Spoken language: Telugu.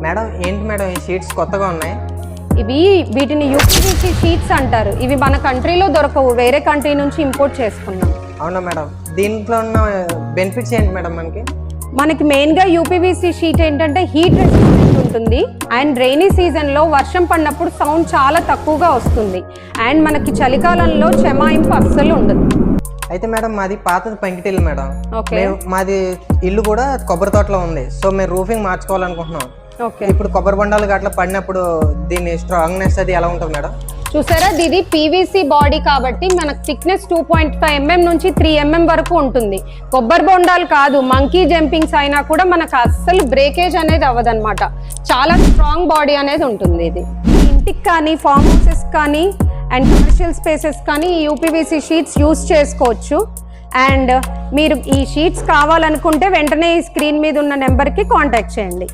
మేడం ఏంటి మేడం ఈ షీట్స్ కొత్తగా ఉన్నాయి? వీటిని యూపీవీసీ షీట్స్ అంటారు. ఇవి మన కంట్రీలో దొరకవు, వేరే కంట్రీ నుంచి ఇంపోర్ట్ చేసుకున్నాం. అవునా మేడం, దీంట్లో ఉన్న బెనిఫిట్స్ ఏంటి మేడం మనకి మెయిన్గా యూపీవీసీ షీట్ ఏంటంటే హీట్ రెసిస్టెంట్ ఉంటుంది అండ్ రైనీ సీజన్లో వర్షం పడినప్పుడు సౌండ్ చాలా తక్కువగా వస్తుంది అండ్ మనకి చలికాలంలో చెమాయింపు అస్సలు ఉండదు. అయితే మేడం మాది పాతది పెంకిటిల్లు మేడం. ఓకే. మాది ఇల్లు కూడా కొబ్బరి తోటలో ఉంది. సో మేము రూఫింగ్ మార్చుకోవాలనుకుంటున్నాం. ఓకే. ఇప్పుడు కొబ్బరి బండాలు అట్లా పడినప్పుడు దీని స్ట్రాంగ్నెస్ అది ఎలా ఉంటుంది మేడం? చూసారా, ఇది పీవీసీ బాడీ కాబట్టి మనకు థిక్నెస్ 2.5 mm నుంచి 3 mm వరకు ఉంటుంది. కొబ్బరి బొండాలు కాదు, మంకీ జంపింగ్స్ అయినా కూడా మనకు అస్సలు బ్రేకేజ్ అనేది అవ్వదన్నమాట. చాలా స్ట్రాంగ్ బాడీ అనేది ఉంటుంది. ఇది ఇంటికి కానీ ఫార్మ్ హౌసెస్ కానీ అండ్ కమర్షియల్ స్పేసెస్ కానీ ఈ యూపీవీసీ షీట్స్ యూస్ చేసుకోవచ్చు. అండ్ మీరు ఈ షీట్స్ కావాలనుకుంటే వెంటనే ఈ స్క్రీన్ మీద ఉన్న నెంబర్కి కాంటాక్ట్ చేయండి.